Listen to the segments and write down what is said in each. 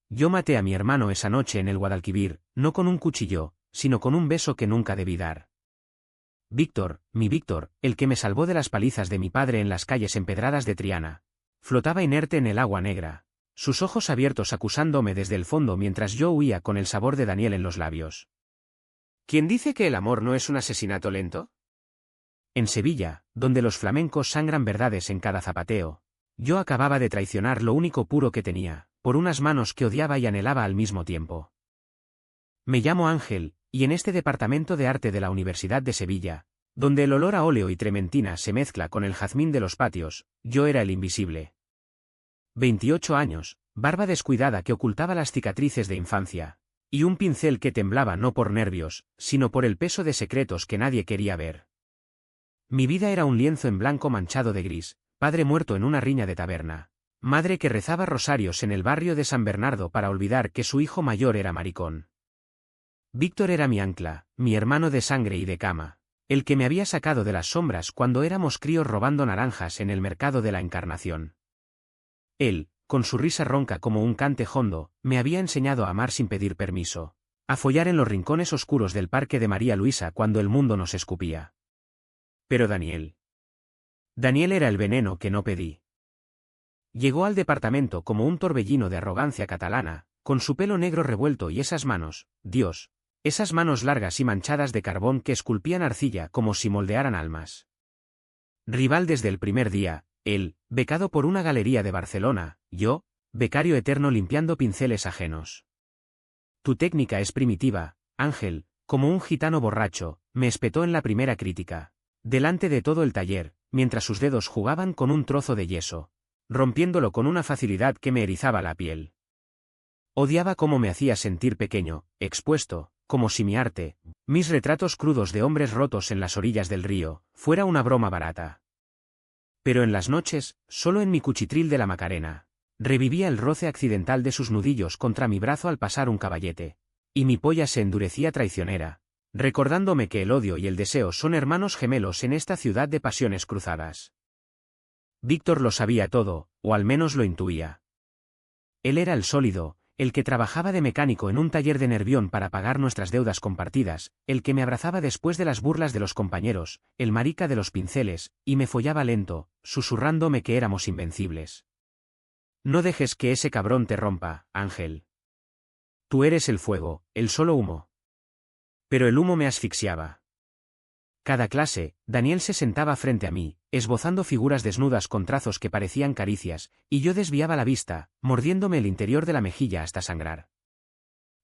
Yo maté a mi hermano esa noche en el Guadalquivir, no con un cuchillo, sino con un beso que nunca debí dar. Víctor, mi Víctor, el que me salvó de las palizas de mi padre en las calles empedradas de Triana, flotaba inerte en el agua negra, sus ojos abiertos acusándome desde el fondo mientras yo huía con el sabor de Daniel en los labios. ¿Quién dice que el amor no es un asesinato lento? En Sevilla, donde los flamencos sangran verdades en cada zapateo, yo acababa de traicionar lo único puro que tenía, por unas manos que odiaba y anhelaba al mismo tiempo. Me llamo Ángel, y en este departamento de arte de la Universidad de Sevilla, donde el olor a óleo y trementina se mezcla con el jazmín de los patios, yo era el invisible. 28 años, barba descuidada que ocultaba las cicatrices de infancia, y un pincel que temblaba no por nervios, sino por el peso de secretos que nadie quería ver. Mi vida era un lienzo en blanco manchado de gris, padre muerto en una riña de taberna, madre que rezaba rosarios en el barrio de San Bernardo para olvidar que su hijo mayor era maricón. Víctor era mi ancla, mi hermano de sangre y de cama, el que me había sacado de las sombras cuando éramos críos robando naranjas en el mercado de la Encarnación. Él, con su risa ronca como un cante hondo, me había enseñado a amar sin pedir permiso, a follar en los rincones oscuros del parque de María Luisa cuando el mundo nos escupía. Pero Daniel era el veneno que no pedí. Llegó al departamento como un torbellino de arrogancia catalana, con su pelo negro revuelto y esas manos, Dios, esas manos largas y manchadas de carbón que esculpían arcilla como si moldearan almas. Rival desde el primer día, él, becado por una galería de Barcelona, yo, becario eterno limpiando pinceles ajenos. Tu técnica es primitiva, Ángel, como un gitano borracho, me espetó en la primera crítica, delante de todo el taller, mientras sus dedos jugaban con un trozo de yeso, rompiéndolo con una facilidad que me erizaba la piel. Odiaba cómo me hacía sentir pequeño, expuesto, como si mi arte, mis retratos crudos de hombres rotos en las orillas del río, fuera una broma barata. Pero en las noches, solo en mi cuchitril de la Macarena, revivía el roce accidental de sus nudillos contra mi brazo al pasar un caballete, y mi polla se endurecía traicionera, recordándome que el odio y el deseo son hermanos gemelos en esta ciudad de pasiones cruzadas. Víctor lo sabía todo, o al menos lo intuía. Él era el sólido, el que trabajaba de mecánico en un taller de Nervión para pagar nuestras deudas compartidas, el que me abrazaba después de las burlas de los compañeros, el marica de los pinceles, y me follaba lento, susurrándome que éramos invencibles. No dejes que ese cabrón te rompa, Ángel. Tú eres el fuego, el solo humo. Pero el humo me asfixiaba. Cada clase, Daniel se sentaba frente a mí, esbozando figuras desnudas con trazos que parecían caricias, y yo desviaba la vista, mordiéndome el interior de la mejilla hasta sangrar.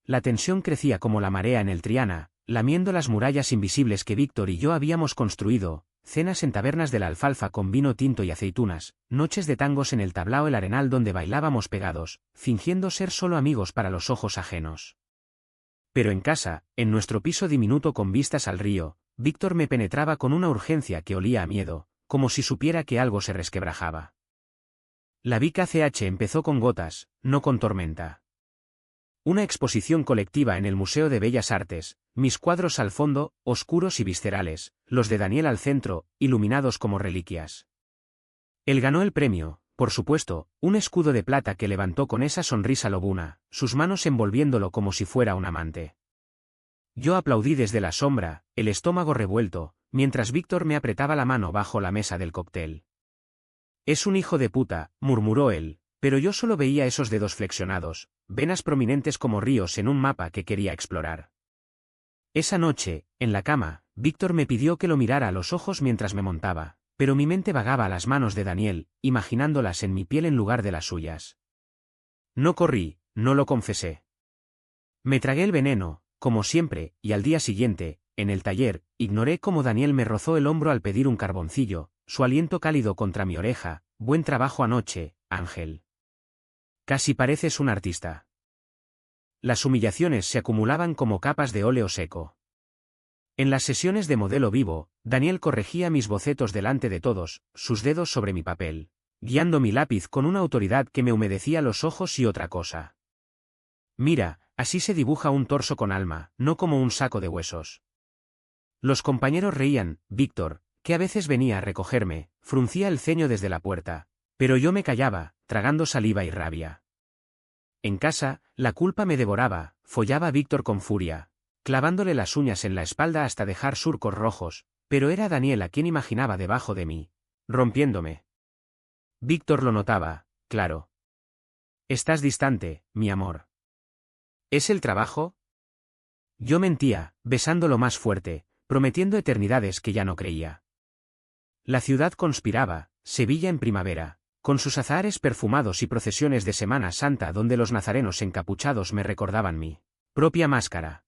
La tensión crecía como la marea en el Triana, lamiendo las murallas invisibles que Víctor y yo habíamos construido, cenas en tabernas de la Alfalfa con vino tinto y aceitunas, noches de tangos en el tablao El Arenal donde bailábamos pegados, fingiendo ser solo amigos para los ojos ajenos. Pero en casa, en nuestro piso diminuto con vistas al río, Víctor me penetraba con una urgencia que olía a miedo, como si supiera que algo se resquebrajaba. La Vic ACH empezó con gotas, no con tormenta. Una exposición colectiva en el Museo de Bellas Artes, mis cuadros al fondo, oscuros y viscerales, los de Daniel al centro, iluminados como reliquias. Él ganó el premio, por supuesto, un escudo de plata que levantó con esa sonrisa lobuna, sus manos envolviéndolo como si fuera un amante. Yo aplaudí desde la sombra, el estómago revuelto, mientras Víctor me apretaba la mano bajo la mesa del cóctel. Es un hijo de puta, murmuró él, pero yo solo veía esos dedos flexionados, venas prominentes como ríos en un mapa que quería explorar. Esa noche, en la cama, Víctor me pidió que lo mirara a los ojos mientras me montaba, pero mi mente vagaba a las manos de Daniel, imaginándolas en mi piel en lugar de las suyas. No corrí, no lo confesé. Me tragué el veneno, como siempre, y al día siguiente, en el taller, ignoré cómo Daniel me rozó el hombro al pedir un carboncillo, su aliento cálido contra mi oreja. Buen trabajo anoche, Ángel. Casi pareces un artista. Las humillaciones se acumulaban como capas de óleo seco. En las sesiones de modelo vivo, Daniel corregía mis bocetos delante de todos, sus dedos sobre mi papel, guiando mi lápiz con una autoridad que me humedecía los ojos y otra cosa. Mira, así se dibuja un torso con alma, no como un saco de huesos. Los compañeros reían, Víctor, que a veces venía a recogerme, fruncía el ceño desde la puerta, pero yo me callaba, tragando saliva y rabia. En casa, la culpa me devoraba, follaba a Víctor con furia, clavándole las uñas en la espalda hasta dejar surcos rojos, pero era Daniel a quien imaginaba debajo de mí, rompiéndome. Víctor lo notaba, claro. Estás distante, mi amor. ¿Es el trabajo? Yo mentía, besándolo más fuerte, prometiendo eternidades que ya no creía. La ciudad conspiraba, Sevilla en primavera, con sus azahares perfumados y procesiones de Semana Santa donde los nazarenos encapuchados me recordaban mi propia máscara.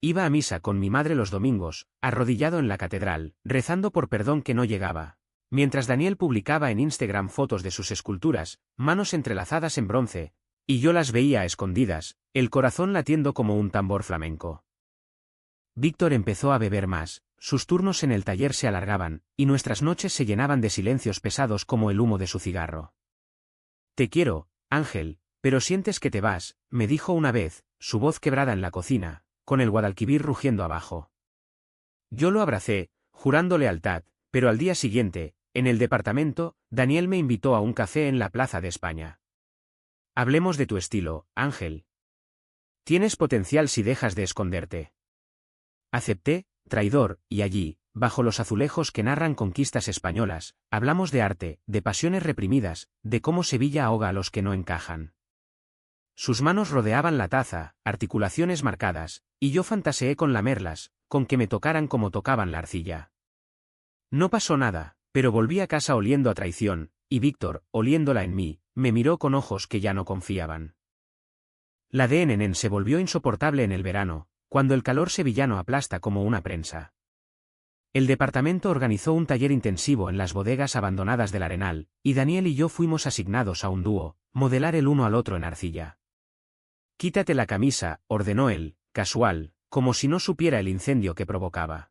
Iba a misa con mi madre los domingos, arrodillado en la catedral, rezando por perdón que no llegaba, mientras Daniel publicaba en Instagram fotos de sus esculturas, manos entrelazadas en bronce, y yo las veía a escondidas, el corazón latiendo como un tambor flamenco. Víctor empezó a beber más, sus turnos en el taller se alargaban, y nuestras noches se llenaban de silencios pesados como el humo de su cigarro. Te quiero, Ángel, pero sientes que te vas, me dijo una vez, su voz quebrada en la cocina, con el Guadalquivir rugiendo abajo. Yo lo abracé, jurando lealtad, pero al día siguiente, en el departamento, Daniel me invitó a un café en la Plaza de España. Hablemos de tu estilo, Ángel. Tienes potencial si dejas de esconderte. Acepté, traidor, y allí, bajo los azulejos que narran conquistas españolas, hablamos de arte, de pasiones reprimidas, de cómo Sevilla ahoga a los que no encajan. Sus manos rodeaban la taza, articulaciones marcadas, y yo fantaseé con lamerlas, con que me tocaran como tocaban la arcilla. No pasó nada, pero volví a casa oliendo a traición, y Víctor, oliéndola en mí, me miró con ojos que ya no confiaban. La de Nenen se volvió insoportable en el verano, cuando el calor sevillano aplasta como una prensa. El departamento organizó un taller intensivo en las bodegas abandonadas del Arenal, y Daniel y yo fuimos asignados a un dúo, modelar el uno al otro en arcilla. Quítate la camisa, ordenó él, casual, como si no supiera el incendio que provocaba.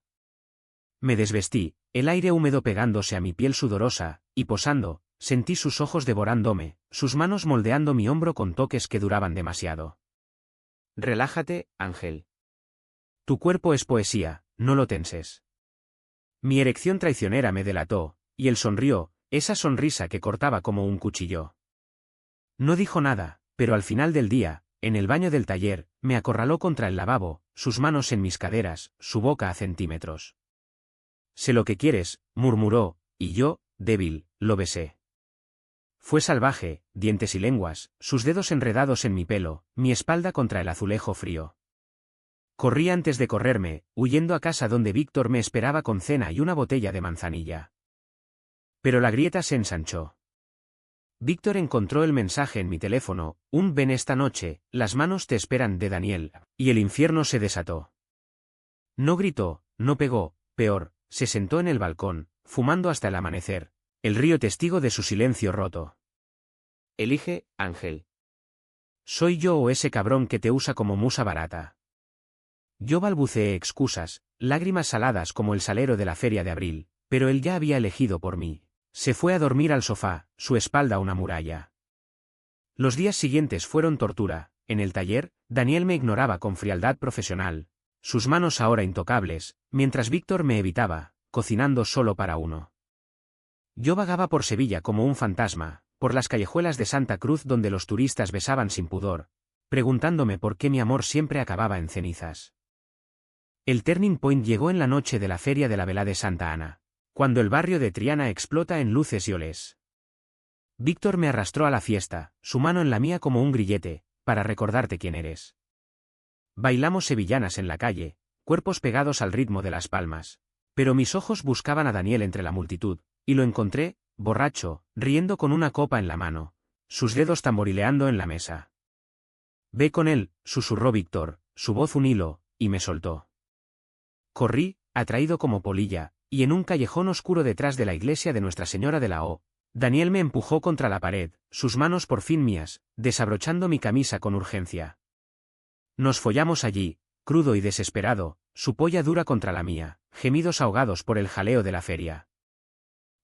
Me desvestí, el aire húmedo pegándose a mi piel sudorosa, y posando, sentí sus ojos devorándome, sus manos moldeando mi hombro con toques que duraban demasiado. Relájate, Ángel. Tu cuerpo es poesía, no lo tenses. Mi erección traicionera me delató, y él sonrió, esa sonrisa que cortaba como un cuchillo. No dijo nada, pero al final del día, en el baño del taller, me acorraló contra el lavabo, sus manos en mis caderas, su boca a centímetros. Sé lo que quieres, murmuró, y yo, débil, lo besé. Fue salvaje, dientes y lenguas, sus dedos enredados en mi pelo, mi espalda contra el azulejo frío. Corrí antes de correrme, huyendo a casa donde Víctor me esperaba con cena y una botella de manzanilla. Pero la grieta se ensanchó. Víctor encontró el mensaje en mi teléfono, un ven esta noche, las manos te esperan de Daniel, y el infierno se desató. No gritó, no pegó, peor, se sentó en el balcón, fumando hasta el amanecer, el río testigo de su silencio roto. Elige, Ángel. ¿Soy yo o ese cabrón que te usa como musa barata? Yo balbuceé excusas, lágrimas saladas como el salero de la feria de abril, pero él ya había elegido por mí. Se fue a dormir al sofá, su espalda a una muralla. Los días siguientes fueron tortura. En el taller, Daniel me ignoraba con frialdad profesional, sus manos ahora intocables, mientras Víctor me evitaba, cocinando solo para uno. Yo vagaba por Sevilla como un fantasma, por las callejuelas de Santa Cruz donde los turistas besaban sin pudor, preguntándome por qué mi amor siempre acababa en cenizas. El turning point llegó en la noche de la feria de la Velada de Santa Ana, cuando el barrio de Triana explota en luces y olés. Víctor me arrastró a la fiesta, su mano en la mía como un grillete, para recordarte quién eres. Bailamos sevillanas en la calle, cuerpos pegados al ritmo de las palmas, pero mis ojos buscaban a Daniel entre la multitud, y lo encontré, borracho, riendo con una copa en la mano, sus dedos tamborileando en la mesa. Ve con él, susurró Víctor, su voz un hilo, y me soltó. Corrí, atraído como polilla, y en un callejón oscuro detrás de la iglesia de Nuestra Señora de la O, Daniel me empujó contra la pared, sus manos por fin mías, desabrochando mi camisa con urgencia. Nos follamos allí, crudo y desesperado, su polla dura contra la mía, gemidos ahogados por el jaleo de la feria.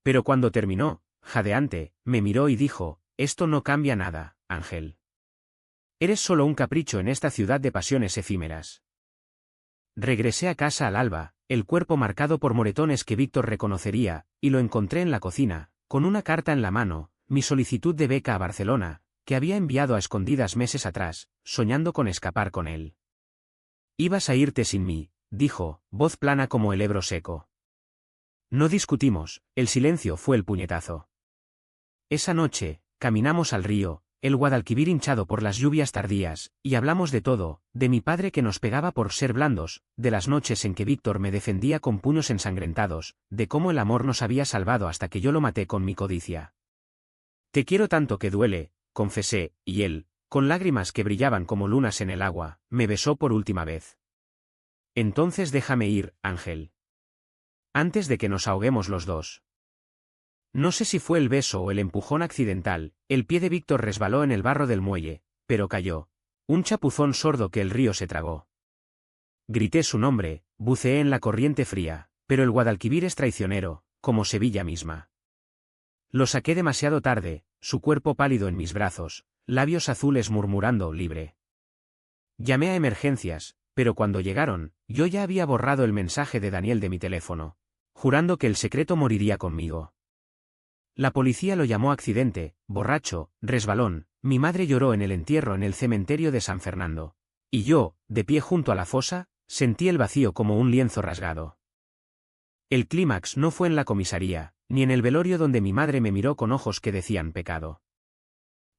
Pero cuando terminó, jadeante, me miró y dijo, esto no cambia nada, Ángel. Eres solo un capricho en esta ciudad de pasiones efímeras. Regresé a casa al alba, el cuerpo marcado por moretones que Víctor reconocería, y lo encontré en la cocina, con una carta en la mano, mi solicitud de beca a Barcelona, que había enviado a escondidas meses atrás, soñando con escapar con él. «Ibas a irte sin mí», dijo, voz plana como el Ebro seco. No discutimos, el silencio fue el puñetazo. Esa noche, caminamos al río, el Guadalquivir hinchado por las lluvias tardías, y hablamos de todo, de mi padre que nos pegaba por ser blandos, de las noches en que Víctor me defendía con puños ensangrentados, de cómo el amor nos había salvado hasta que yo lo maté con mi codicia. «Te quiero tanto que duele», confesé, y él, con lágrimas que brillaban como lunas en el agua, me besó por última vez. «Entonces déjame ir, Ángel. Antes de que nos ahoguemos los dos». No sé si fue el beso o el empujón accidental, el pie de Víctor resbaló en el barro del muelle, pero cayó. Un chapuzón sordo que el río se tragó. Grité su nombre, buceé en la corriente fría, pero el Guadalquivir es traicionero, como Sevilla misma. Lo saqué demasiado tarde, su cuerpo pálido en mis brazos, labios azules murmurando libre. Llamé a emergencias, pero cuando llegaron, yo ya había borrado el mensaje de Daniel de mi teléfono, jurando que el secreto moriría conmigo. La policía lo llamó accidente, borracho, resbalón, mi madre lloró en el entierro en el cementerio de San Fernando. Y yo, de pie junto a la fosa, sentí el vacío como un lienzo rasgado. El clímax no fue en la comisaría, ni en el velorio donde mi madre me miró con ojos que decían pecado.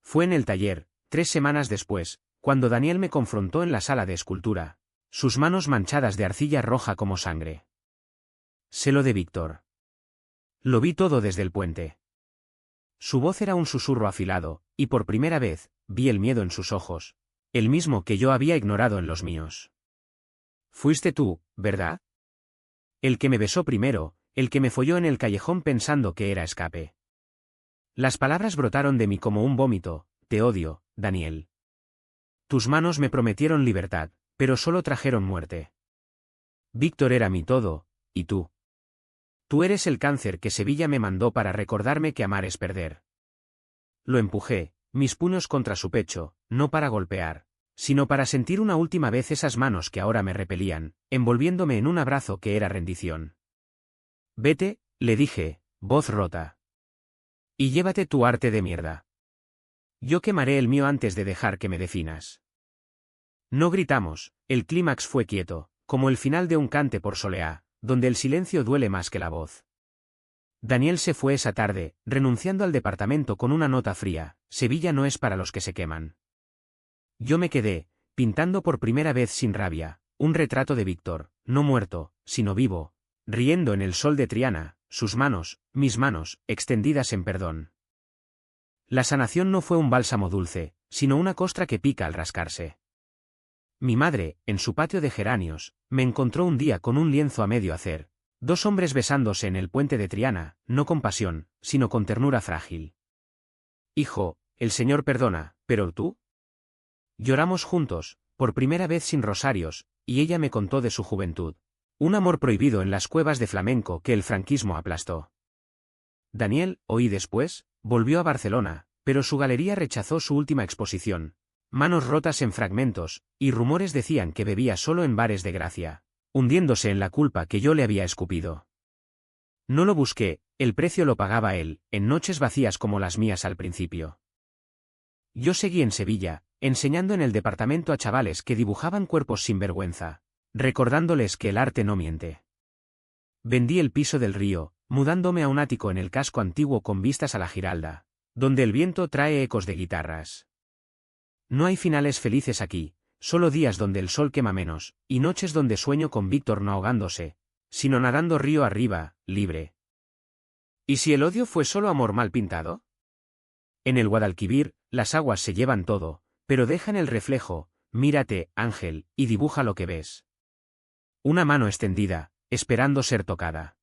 Fue en el taller, 3 semanas después, cuando Daniel me confrontó en la sala de escultura, sus manos manchadas de arcilla roja como sangre. Sé lo de Víctor. Lo vi todo desde el puente. Su voz era un susurro afilado, y por primera vez, vi el miedo en sus ojos, el mismo que yo había ignorado en los míos. «Fuiste tú, ¿verdad? El que me besó primero, el que me folló en el callejón pensando que era escape». Las palabras brotaron de mí como un vómito. «Te odio, Daniel. Tus manos me prometieron libertad, pero solo trajeron muerte. Víctor era mi todo, y tú. Tú eres el cáncer que Sevilla me mandó para recordarme que amar es perder». Lo empujé, mis puños contra su pecho, no para golpear, sino para sentir una última vez esas manos que ahora me repelían, envolviéndome en un abrazo que era rendición. «Vete», le dije, voz rota. «Y llévate tu arte de mierda. Yo quemaré el mío antes de dejar que me definas». No gritamos, el clímax fue quieto, como el final de un cante por soleá, donde el silencio duele más que la voz. Daniel se fue esa tarde, renunciando al departamento con una nota fría: «Sevilla no es para los que se queman». Yo me quedé, pintando por primera vez sin rabia, un retrato de Víctor, no muerto, sino vivo, riendo en el sol de Triana, sus manos, mis manos, extendidas en perdón. La sanación no fue un bálsamo dulce, sino una costra que pica al rascarse. Mi madre, en su patio de geranios, me encontró un día con un lienzo a medio hacer, 2 hombres besándose en el puente de Triana, no con pasión, sino con ternura frágil. «Hijo, el Señor perdona, pero tú». Lloramos juntos, por primera vez sin rosarios, y ella me contó de su juventud. Un amor prohibido en las cuevas de flamenco que el franquismo aplastó. Daniel, oí después, volvió a Barcelona, pero su galería rechazó su última exposición. Manos rotas en fragmentos, y rumores decían que bebía solo en bares de Gracia, hundiéndose en la culpa que yo le había escupido. No lo busqué, el precio lo pagaba él, en noches vacías como las mías al principio. Yo seguí en Sevilla, enseñando en el departamento a chavales que dibujaban cuerpos sin vergüenza, recordándoles que el arte no miente. Vendí el piso del río, mudándome a un ático en el casco antiguo con vistas a la Giralda, donde el viento trae ecos de guitarras. No hay finales felices aquí, solo días donde el sol quema menos, y noches donde sueño con Víctor no ahogándose, sino nadando río arriba, libre. ¿Y si el odio fue solo amor mal pintado? En el Guadalquivir, las aguas se llevan todo, pero dejan el reflejo. Mírate, Ángel, y dibuja lo que ves. Una mano extendida, esperando ser tocada.